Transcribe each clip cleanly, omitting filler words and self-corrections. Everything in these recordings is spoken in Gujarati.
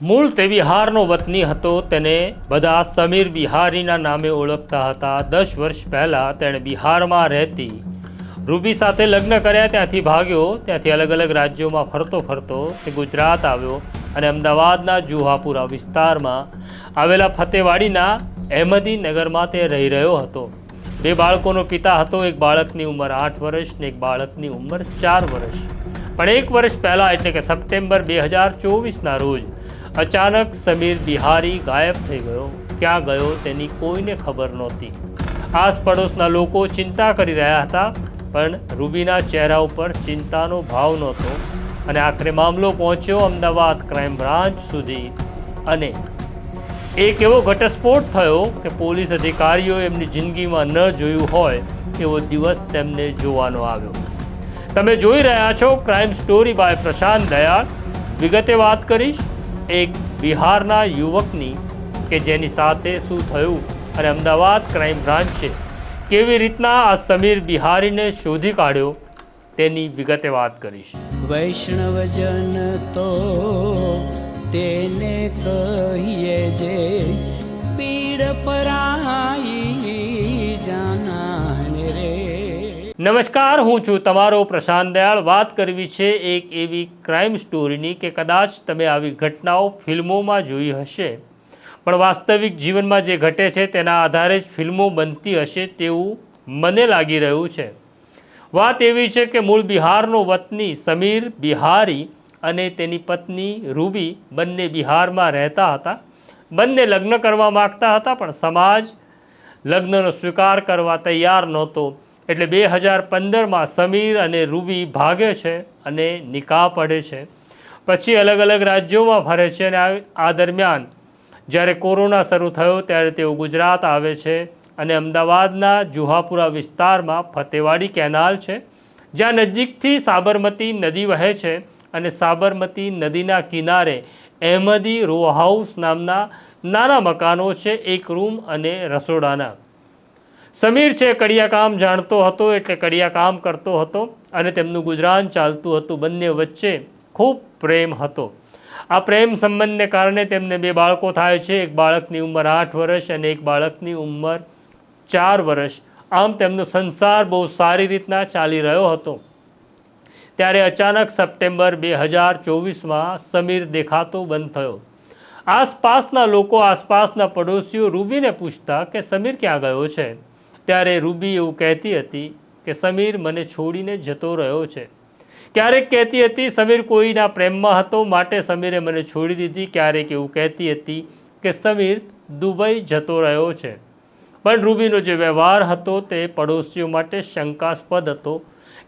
મૂળ તે બિહારનો વતની હતો. તેને બધા સમીર બિહારીના નામે ઓળખતા હતા. 10 વર્ષ પહેલાં તેણે બિહારમાં રહેતી રૂબી સાથે લગ્ન કર્યા. ત્યાંથી ભાગ્યો. ત્યાંથી અલગ અલગ રાજ્યોમાં ફરતો ફરતો તે ગુજરાત આવ્યો અને અમદાવાદના જુહાપુરા વિસ્તારમાં આવેલા ફતેવાડીના અહેમદી નગરમાં તે રહી રહ્યો હતો. 2 બાળકોનો પિતા હતો. એક બાળકની ઉંમર 8 વર્ષ ને એક બાળકની ઉંમર 4 વર્ષ. પણ 1 વર્ષ પહેલાં એટલે કે સપ્ટેમ્બર 2024ના રોજ અચાનક સમીર બિહારી ગાયબ થઈ ગયો. ક્યાં ગયો તેની કોઈને ખબર નહોતી. આસપડોશના લોકો ચિંતા કરી રહ્યા હતા, પણ રૂબીના ચહેરા ઉપર ચિંતાનો ભાવ નહોતો. અને આખરે મામલો પહોંચ્યો અમદાવાદ ક્રાઇમ બ્રાન્ચ સુધી અને એક એવો ઘટસ્ફોટ થયો કે પોલીસ અધિકારીઓ એમની જિંદગીમાં ન જોયું હોય એવો દિવસ તેમને જોવાનો આવ્યો. તમે જોઈ રહ્યા છો ક્રાઇમ સ્ટોરી બાય પ્રશાંત દયાળ. વિગતે વાત કરીશ એક બિહારના યુવકની કે જેની સાથે શું થયું અને અમદાવાદ ક્રાઇમ બ્રાન્ચે કેવી રીતના આ સમીર બિહારીને શોધી કાઢ્યો તેની વિગતે વાત કરીશ. વૈષ્ણવજન તો તેને કહીએ જે પીડ પરાઈ જાનાને રે. નમસ્કાર, હું છું તમારો પ્રશાંત દયાળ. વાત કરવી છે એક એવી ક્રાઇમ સ્ટોરીની કે કદાચ તમે આવી ઘટનાઓ ફિલ્મોમાં જોઈ હશે, પણ વાસ્તવિક જીવનમાં જે ઘટે છે તેના આધારે જ ફિલ્મો બનતી હશે તેવું મને લાગી રહ્યું છે. વાત એવી છે કે મૂળ બિહારનો વતની સમીર બિહારી અને તેની પત્ની રૂબી બંને બિહારમાં રહેતા હતા. બંને લગ્ન કરવા માગતા હતા, પણ સમાજ લગ્નનો સ્વીકાર કરવા તૈયાર નહોતો. એટલે 2015માં સમીર અને રૂબી ભાગે છે અને નિકાહ પડે છે. પછી અલગ અલગ રાજ્યોમાં ફરે છે અને આ દરમિયાન જ્યારે કોરોના શરૂ થયો ત્યારે તેઓ ગુજરાત આવે છે અને અમદાવાદના જુહાપુરા વિસ્તારમાં ફતેવાડી કેનાલ છે, જ્યાં નજીકથી સાબરમતી નદી વહે છે અને સાબરમતી નદીના કિનારે અહેમદી રો હાઉસ નામના નાના મકાનો છે, 1 રૂમ અને રસોડાના. સમીર છે કડિયા કામ જાણતો હતો, એટલે કડિયા કામ કરતો હતો અને તેમનું ગુજરાન ચાલતું હતું. બંને વચ્ચે ખૂબ પ્રેમ હતો. આ પ્રેમ સંબંધને કારણે તેમને 2 બાળકો થાય છે. એક બાળકની ઉંમર 8 વર્ષ અને એક બાળકની ઉંમર 4 વર્ષ. આમ તેમનો સંસાર બહુ સારી રીતના ચાલી રહ્યો હતો. ત્યારે અચાનક સપ્ટેમ્બર 2024માં સમીર દેખાતો બંધ થયો. આસપાસના લોકો, આસપાસના પડોશીઓ રૂબીને પૂછતા કે સમીર ક્યાં ગયો છે. ત્યારે રૂબી એવું કહેતી હતી કે સમીર મને છોડીને જતો રહ્યો છે. ક્યારેક કહેતી હતી સમીર કોઈના પ્રેમમાં હતો માટે સમીરે મને છોડી દીધી. ક્યારેક એવું કહેતી હતી કે સમીર દુબઈ જતો રહ્યો છે. પણ રૂબીનો જે વ્યવહાર હતો તે પડોશીઓ માટે શંકાસ્પદ હતો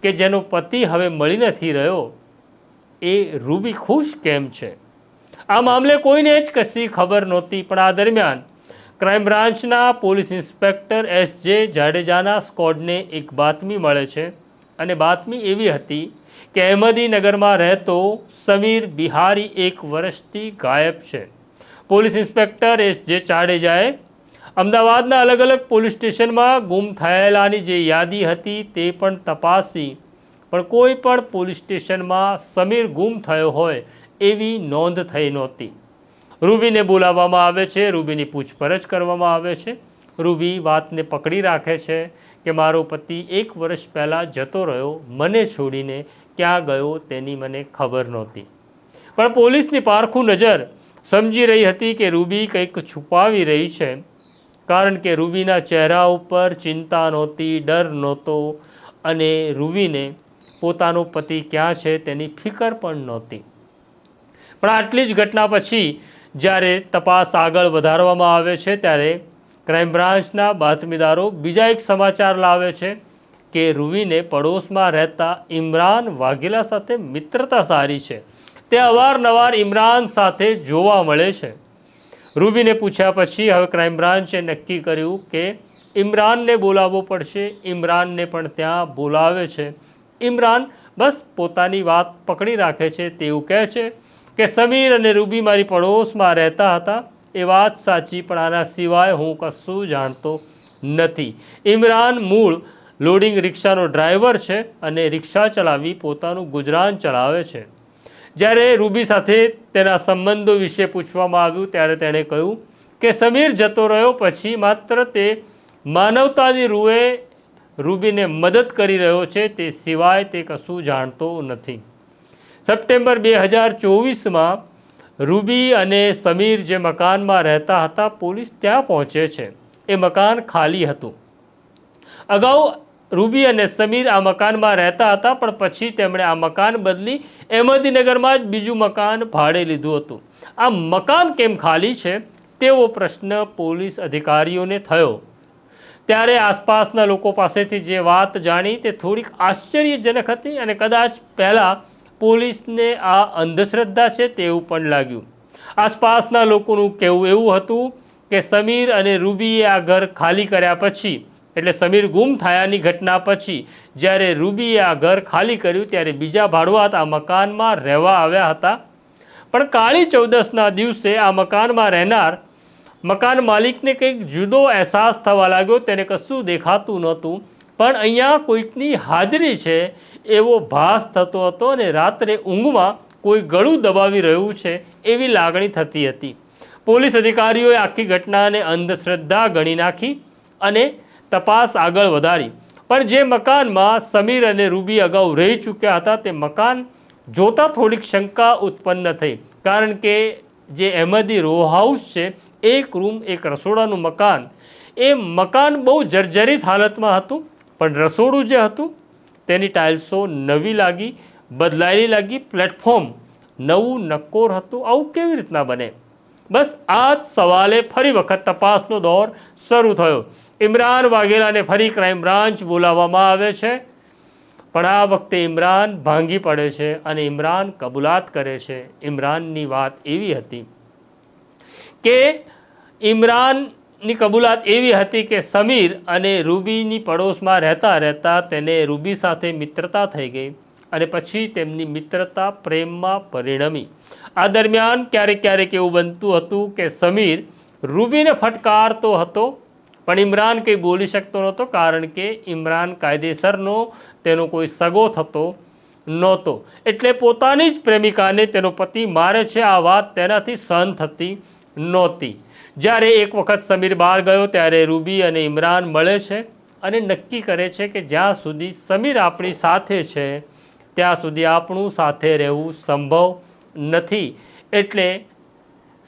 કે જેનો પતિ હવે મળી નથી રહ્યો એ રૂબી ખુશ કેમ છે. આ મામલે કોઈને જ કશી ખબર નહોતી. પણ આ દરમિયાન ક્રાઇમ બ્રાન્ચના પોલીસ ઇન્સ્પેક્ટર S.J. જાડેજાના સ્કોડને એક બાતમી મળે છે અને બાતમી એવી હતી કે અહેમદી નગરમાં રહેતો સમીર બિહારી 1 વર્ષથી ગાયબ છે. Police inspector S.J. જાડેજાએ અમદાવાદના અલગ અલગ પોલીસ સ્ટેશનમાં ગુમ થયેલાની જે યાદી હતી તે પણ તપાસી, પણ કોઈ પણ પોલીસ સ્ટેશનમાં સમીર ગુમ થયો હોય એવી નોંધ થઈ નહોતી. રૂબીને બોલાવવામાં આવે છે, રૂબીની પૂછપરછ કરવામાં આવે છે. રૂબી વાતને પકડી રાખે છે કે મારો પતિ 1 વર્ષ પહેલાં જતો રહ્યો, મને છોડીને ક્યાં ગયો તેની મને ખબર નહોતી. પણ પોલીસની પારખું નજર સમજી રહી હતી કે રૂબી કંઈક છુપાવી રહી છે, કારણ કે રૂબીના ચહેરા ઉપર ચિંતા નહોતી, ડર નહોતો અને રૂબીને પોતાનો પતિ ક્યાં છે તેની ફિકર પણ નહોતી. પણ આટલી જ ઘટના પછી જ્યારે તપાસ આગળ વધારવામાં આવે છે ત્યારે ક્રાઇમ બ્રાન્ચના બાતમીદારો બીજા એક સમાચાર લાવે છે કે રૂબીને પડોશમાં રહેતા ઇમરાન વાઘેલા સાથે મિત્રતા સારી છે. તે અવારનવાર ઇમરાન સાથે જોવા મળે છે. રૂબીને પૂછ્યા પછી હવે ક્રાઇમ બ્રાન્ચે નક્કી કર્યું કે ઇમરાનને બોલાવવો પડશે. ઇમરાનને પણ ત્યાં બોલાવે છે. ઇમરાન બસ પોતાની વાત પકડી રાખે છે. તેવું કહે છે કે સમીર અને રૂબી મારી પડોશમાં રહેતા હતા એ વાત સાચી, પણ આના સિવાય હું કશું જાણતો નથી. ઇમરાન મૂળ લોડિંગ રિક્ષાનો ડ્રાઈવર છે અને રિક્ષા ચલાવી પોતાનું ગુજરાન ચલાવે છે. જ્યારે રૂબી સાથે તેના સંબંધો વિશે પૂછવામાં આવ્યું ત્યારે તેણે કહ્યું કે સમીર જતો રહ્યો પછી માત્ર તે માનવતાની રૂએ રૂબીને મદદ કરી રહ્યો છે, તે સિવાય તે કશું જાણતો નથી. સપ્ટેમ્બર 2024માં રૂબી અને સમીર જે મકાનમાં રહેતા હતા, પોલીસ ત્યાં પહોંચે છે. એ મકાન ખાલી હતું. અગાઉ રૂબી અને સમીર આ મકાનમાં રહેતા હતા, પણ પછી તેમણે આ મકાન બદલી અહેમદીનગરમાં જ બીજું મકાન ભાડે લીધું હતું. આ મકાન કેમ ખાલી છે તેવો પ્રશ્ન પોલીસ અધિકારીઓને થયો. ત્યારે આસપાસના લોકો પાસેથી જે વાત જાણી તે થોડીક આશ્ચર્યજનક હતી અને કદાચ પહેલાં પોલીસને આ અંધશ્રદ્ધા છે તેવું પણ લાગ્યું. આસપાસના લોકોનું કહેવું એવું હતું કે સમીર અને રૂબીએ આ ઘર ખાલી કર્યા પછી, એટલે સમીર ગુમ થયાની ઘટના પછી જ્યારે રૂબીએ આ ઘર ખાલી કર્યું ત્યારે બીજા ભાડુઆત આ મકાનમાં રહેવા આવ્યા હતા. પણ કાળી ચૌદસના દિવસે આ મકાનમાં રહેનાર મકાન માલિકને કંઈક જુદો અહેસાસ થવા લાગ્યો. તેને કશું દેખાતું નહોતું, પણ અહીંયા કોઈકની હાજરી છે એવો ભાસ થતો હતો અને રાત્રે ઊંઘમાં કોઈ ગળું દબાવી રહ્યું છે એવી લાગણી થતી હતી. પોલીસ અધિકારીઓએ આખી ઘટનાને અંધશ્રદ્ધા ગણી નાખી અને તપાસ આગળ વધારી. પણ જે મકાનમાં સમીર અને રૂબી અગાઉ રહી ચૂક્યા હતા તે મકાન જોતા થોડીક શંકા ઉત્પન્ન થઈ, કારણ કે જે અહેમદી રો હાઉસ છે, એક રૂમ એક રસોડાનું મકાન, એ મકાન બહુ જર્જરિત હાલતમાં હતું, પણ રસોડું જે હતું તેની ટાઇલ્સો નવી લાગી, બદલાયેલી લાગી, પ્લેટફોર્મ નવું નક્કોર હતું. આવું કેવી રીતના બને? બસ આ જ સવાલે ફરી વખત તપાસનો દોર શરૂ થયો. ઇમરાન વાઘેલાને ફરી ક્રાઇમ બ્રાન્ચ બોલાવવામાં આવે છે, પણ આ વખતે ઇમરાન ભાંગી પડે છે અને ઇમરાન કબૂલાત કરે છે. ઇમરાનની વાત એવી હતી કે ઇમરાનની કબૂલાત એવી હતી કે સમીર અને રૂબીની પડોશમાં રહેતા રહેતા તેને રૂબી સાથે મિત્રતા થઈ ગઈ અને પછી તેમની મિત્રતા પ્રેમમાં પરિણમી. આ દરમિયાન ક્યારેક ક્યારેક એવું બનતું હતું કે સમીર રૂબીને ફટકારતો હતો, પણ ઇમરાન કંઈ બોલી શકતો નહોતો, કારણ કે ઇમરાન કાયદેસરનો તેનો કોઈ સગો થતો નહોતો. એટલે પોતાની જ પ્રેમિકાને તેનો પતિ મારે છે આ વાત તેનાથી સહન થતી નહોતી. જ્યારે એક વખત સમીર બહાર ગયો ત્યારે રૂબી અને ઇમરાન મળે છે અને નક્કી કરે છે કે જ્યાં સુધી સમીર આપણી સાથે છે ત્યાં સુધી આપણું સાથે રહેવું સંભવ નથી, એટલે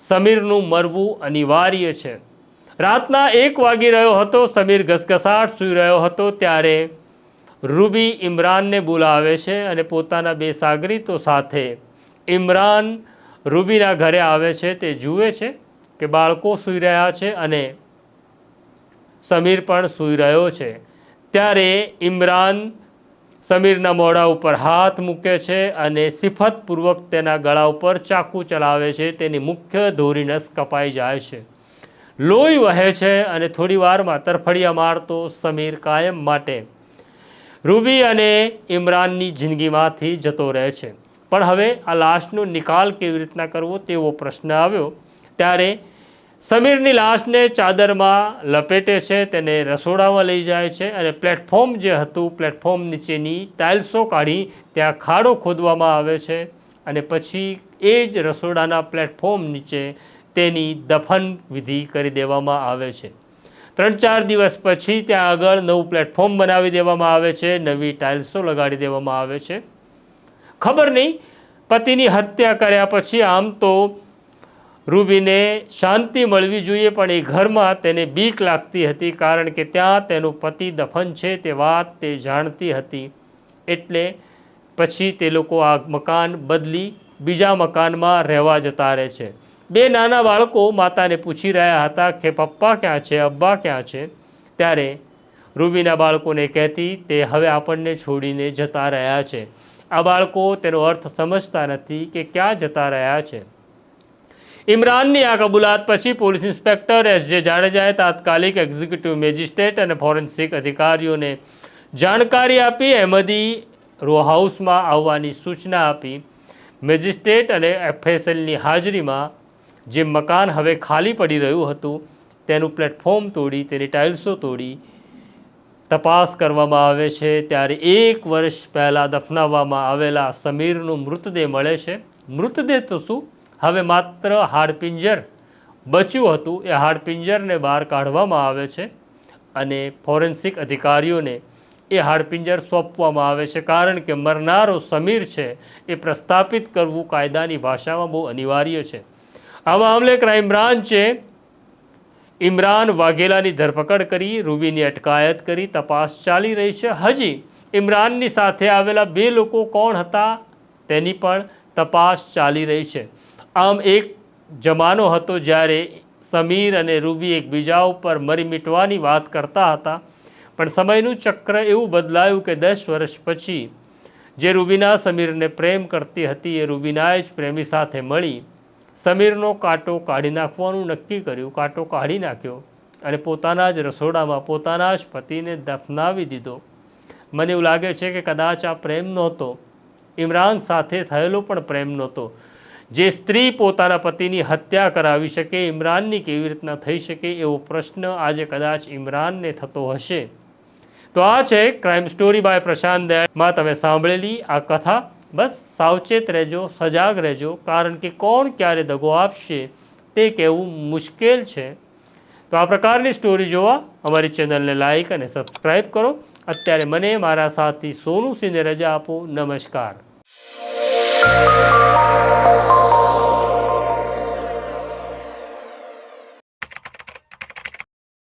સમીરનું મરવું અનિવાર્ય છે. રાતના 1 વાગી રહ્યો હતો. સમીર ઘસઘસાટ સૂઈ રહ્યો હતો ત્યારે રૂબી ઇમરાનને બોલાવે છે અને પોતાના 2 સાગરીતો સાથે ઇમરાન રૂબીના ઘરે આવે છે. તે જુએ છે કે બાળકો સૂઈ રહ્યા છે અને સમીર પણ સૂઈ રહ્યો છે. ત્યારે ઇમરાન સમીરના મોઢા ઉપર હાથ મૂકે છે અને સિફતપૂર્વક તેના ગળા ઉપર ચાકુ ચલાવે છે. તેની મુખ્ય ધોરી નસ કપાઈ જાય છે, લોહી વહે છે અને થોડી વારમાં તરફડિયા મારતો સમીર કાયમ માટે રૂબી અને ઇમરાનની જિંદગીમાંથી જતો રહે છે. પણ હવે આ લાશનો નિકાલ કેવી રીતના કરવો તેવો પ્રશ્ન આવ્યો. ત્યારે સમીરની લાશને ચાદરમાં લપેટે છે, તેને રસોડામાં લઈ જાય છે અને પ્લેટફોર્મ જે હતું, પ્લેટફોર્મ નીચેની ટાઇલ્સો કાઢી ત્યાં ખાડો ખોદવામાં આવે છે અને પછી એ જ રસોડાના પ્લેટફોર્મ નીચે તેની દફન વિધિ કરી દેવામાં આવે છે. 3-4 દિવસ પછી ત્યાં આગળ નવું પ્લેટફોર્મ બનાવી દેવામાં આવે છે, નવી ટાઇલ્સો લગાડી દેવામાં આવે છે. ખબર નહીં, પતિની હત્યા કર્યા પછી આમ તો રૂબીને શાંતિ મળવી જોઈએ, પણ એ ઘરમાં તેને બીક લાગતી હતી, કારણ કે ત્યાં તેનો પતિ દફન છે તે વાત તે જાણતી હતી. એટલે પછી તે લોકો આ મકાન બદલી બીજા મકાનમાં રહેવા જતા રહે છે. 2 નાના બાળકો માતાને પૂછી રહ્યા હતા કે પપ્પા ક્યાં છે, અબ્બા ક્યાં છે. ત્યારે રૂબીના બાળકોને કહેતી તે હવે આપણને છોડીને જતા રહ્યા છે. આ બાળકો તેનો અર્થ સમજતા નથી કે ક્યાં જતા રહ્યા છે. ઇમરાનની આ કબૂલાત પછી પોલીસ ઇન્સ્પેક્ટર S.J. જાડેજાએ તાત્કાલિક એક્ઝિક્યુટિવ મેજિસ્ટ્રેટ અને ફોરેન્સિક અધિકારીઓને જાણકારી આપી અહેમદી રો હાઉસમાં આવવાની સૂચના આપી. મેજિસ્ટ્રેટ અને FSLની હાજરીમાં જે મકાન હવે ખાલી પડી રહ્યું હતું તેનું પ્લેટફોર્મ તોડી, તેની ટાઇલ્સો તોડી તપાસ કરવામાં આવે છે. ત્યારે 1 વર્ષ પહેલાં દફનાવવામાં આવેલા સમીરનો મૃતદેહ મળે છે મૃતદેહ તો શું, હવે માત્ર હાડપિંજર બચ્યું હતું. એ હાડપિંજરને બહાર કાઢવામાં આવે છે અને ફોરેન્સિક અધિકારીઓને એ હાડપિંજર સોંપવામાં આવે છે, કારણ કે મરનારો સમીર છે એ પ્રસ્થાપિત કરવું કાયદાની ભાષામાં બહુ અનિવાર્ય છે. આ મામલે ક્રાઇમ બ્રાન્ચે ઇમરાન વાઘેલાની ધરપકડ કરી, રૂબીની અટકાયત કરી તપાસ ચાલી રહી છે. હજી ઇમરાનની સાથે આવેલા 2 લોકો કોણ હતા તેની પણ તપાસ ચાલી રહી છે. આમ એક જમાનો હતો જ્યારે સમીર અને રૂબી એકબીજા ઉપર મરી મીટવાની વાત કરતા હતા, પણ સમયનું ચક્ર એવું બદલાયું કે 10 વર્ષ પછી જે રૂબીના સમીરને પ્રેમ કરતી હતી એ રૂબીનાએ જ પ્રેમી સાથે મળી સમીરનો કાંટો કાઢી નાખવાનું નક્કી કર્યું. કાંટો કાઢી નાખ્યો અને પોતાના જ રસોડામાં પોતાના જ પતિને દફનાવી દીધો. મને એવું લાગે છે કે કદાચ આ પ્રેમ નહોતો, ઇમરાન સાથે થયેલો પણ પ્રેમ નહોતો. જે સ્ત્રી પોતાના પતિની હત્યા કરાવી શકે, ઇમરાનની કેવી રીતના થઈ શકે એવો પ્રશ્ન આજે કદાચ ઇમરાનને થતો હશે. તો આ છે ક્રાઇમ સ્ટોરી બાય પ્રશાંત દયાળમાં તમે સાંભળેલી આ કથા. બસ સાવચેત રહેજો, સજાગ રહેજો, કારણ કે કોણ ક્યારે દગો આપશે તે કહેવું મુશ્કેલ છે. તો આ પ્રકારની સ્ટોરી જોવા અમારી ચેનલને લાઇક અને સબસ્ક્રાઈબ કરો. અત્યારે મને મારા સાથી સોનુ સિંહને રજા આપો. નમસ્કાર.